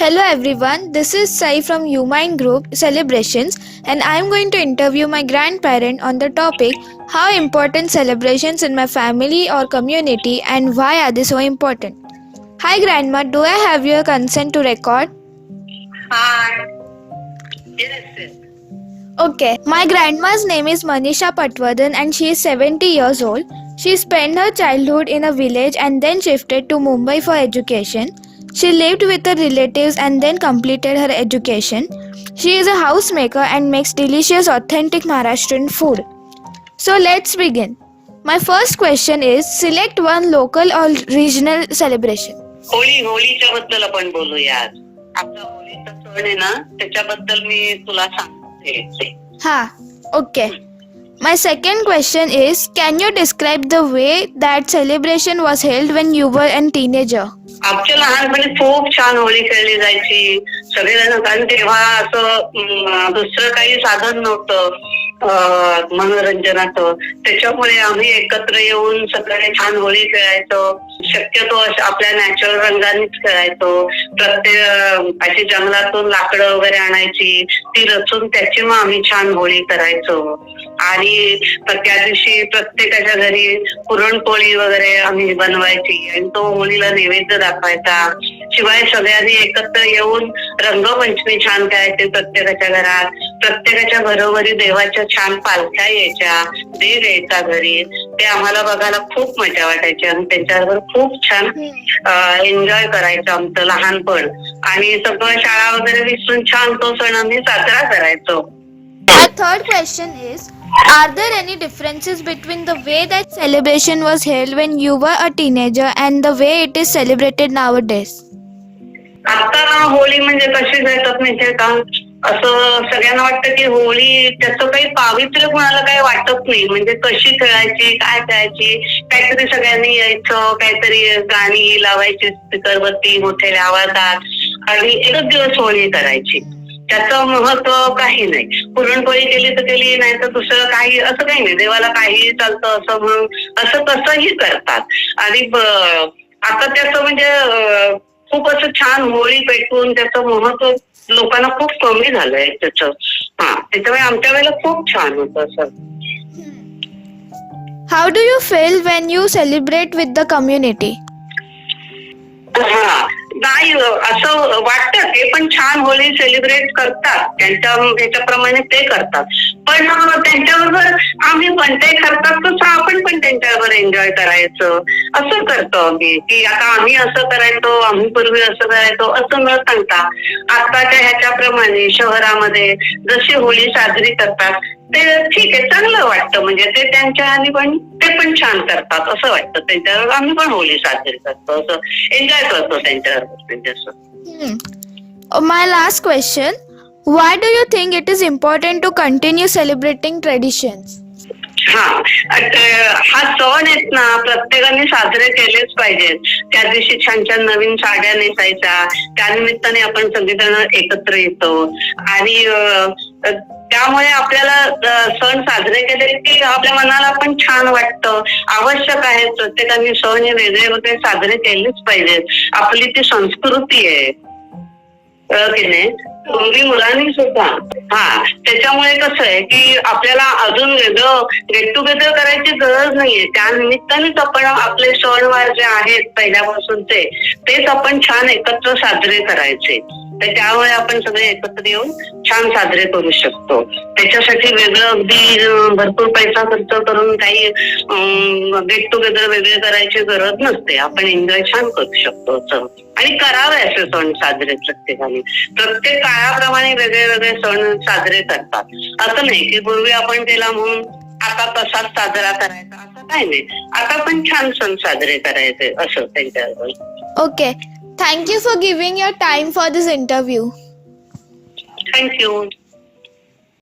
Hello everyone, this is Sai from UMind Group Celebrations and I am going to interview my grandparent on the topic how important celebrations in my family or community and why are they so important. Hi grandma, do I have your consent to record? Hi. Yes. Okay, my grandma's name is Manisha Patwardhan and she is 70 years old. She spent her childhood in a village and then shifted to Mumbai for education. She lived with her relatives and then completed her education. She is a housemaker and makes delicious authentic Maharashtrian food. So let's begin. My first question is select one local or regional celebration. होळीच्या बद्दल आपण बोलूया आज. आपला होळीचा सण आहे ना त्याच्याबद्दल मी तुला सांगते. Ha, okay. My second question is can you describe the way that celebration was held when you were a teenager? आमच्या लहानपणी खूप छान होळी खेळली जायची सगळेजण, कारण तेव्हा असं दुसरं काही साधन नव्हतं मनोरंजनाचं. त्याच्यामुळे आम्ही एकत्र येऊन सगळे छान होळी खेळायचो. शक्यतो आपल्या नॅचरल रंगानेच खेळायचो. प्रत्येक अशी जंगलातून लाकडं वगैरे आणायची, ती रचून त्याची मग आम्ही छान होळी करायचो. आणि त्या दिवशी प्रत्येकाच्या घरी पुरणपोळी वगैरे आम्ही बनवायची आणि तो होळीला नैवेद्य दाखवायचा. शिवाय सगळ्यांनी एकत्र येऊन रंगपंचमी छान खेळायची प्रत्येकाच्या घरात. प्रत्येकाच्या घरोघरी देवाच्या छान पालख्या यायच्या, देव यायचा घरी. ते आम्हाला बघायला खूप मजा वाटायची आणि त्यांच्याबरोबर खूप छान एन्जॉय करायचं आमचं लहानपण. आणि सगळं शाळा वगैरे विसरून छान तो सण आम्ही साजरा करायचो. My third question is, are there any differences between the way that celebration was held when you were a teenager and the way it is celebrated nowadays? आता होळी म्हणजे कशी जायचं माहितीये का, असं सगळ्यांना वाटतं की होळी त्याचं काही पावित्र्य कोणाला काही वाटत नाही. म्हणजे कशी खेळायची, काय खेळायची, काहीतरी सगळ्यांनी यायचं, काहीतरी गाणी लावायची स्पीकरवरती मोठ्या आवाजात आणि एकच दिवस होळी करायची. त्याचं महत्व काही नाही. पुरणपोळी केली तर केली, नाही तर दुसरं काही असं काही नाही. देवाला काही चालतं असं म्हणून असं तसंही करतात. आणि आता त्याचं म्हणजे खूप असं छान होळी पेटवून त्याचं महत्व लोकांना खूप कमी झालंय त्याचं. त्याच्यामुळे आमच्या वेळेला खूप छान होतं असं. How do you feel when you celebrate with the community? नाही असं वाटतं ते पण छान होळी सेलिब्रेट करतात, त्याच्याप्रमाणे ते करतात. पण त्यांच्याबरोबर आम्ही पण ते करतात तसं आपण पण त्यांच्याबरोबर एन्जॉय करायचं असं करतो आम्ही. की आता आम्ही असं करायचो, आम्ही पूर्वी असं करायचो असं न सांगता आताच्या ह्याच्याप्रमाणे शहरामध्ये जशी होळी साजरी करतात ते ठीक आहे, चांगलं वाटतं. म्हणजे ते त्यांच्या आणि पण ते पण छान करतात असं वाटतं. त्यांच्याबरोबर आम्ही पण होळी साजरी करतो, असं एन्जॉय करतो त्यांच्याबरोबर. My last question, why do you think it is important to continue celebrating traditions? हा सण आहेत ना प्रत्येकाने साजरे केलेच पाहिजेत. त्या दिवशी छान छान नवीन साड्या नेसायच्या, त्यानिमित्ताने आपण सगळेजण एकत्र येतो आणि त्यामुळे आपल्याला सण साजरे केले की आपल्या मनाला पण छान वाटतं. आवश्यक आहे, प्रत्येकाने सण हे वेगळे वेगळे साजरे केलेच पाहिजेत. आपली ती संस्कृती आहे की नाही, पूर्वी मुलांनी सुद्धा. त्याच्यामुळे कसं आहे की आपल्याला अजून वेगळं गेट टुगेदर करायची गरज नाहीये. त्या निमित्तानेच आपण आपले सणवार जे आहेत पहिल्यापासून तेच आपण छान एकत्र साजरे करायचे. तर त्यामुळे आपण सगळे एकत्र येऊन छान साजरे करू शकतो. त्याच्यासाठी वेगळं अगदी भरपूर पैसा खर्च करून काही गेट टुगेदर वेगळे करायची गरज नसते. आपण एन्जॉय छान करू शकतो असं. आणि करावे असे सण साजरे प्रत्येकाने. प्रत्येक काळाप्रमाणे वेगळे वेगळे सण साजरे करतात. असं नाही की पूर्वी आपण केला म्हणून आता तसाच साजरा करायचा असं काही नाही. आता पण छान सण साजरे करायचे असं त्यांच्याबरोबर. Okay, thank you for giving your time for this interview. Thank you.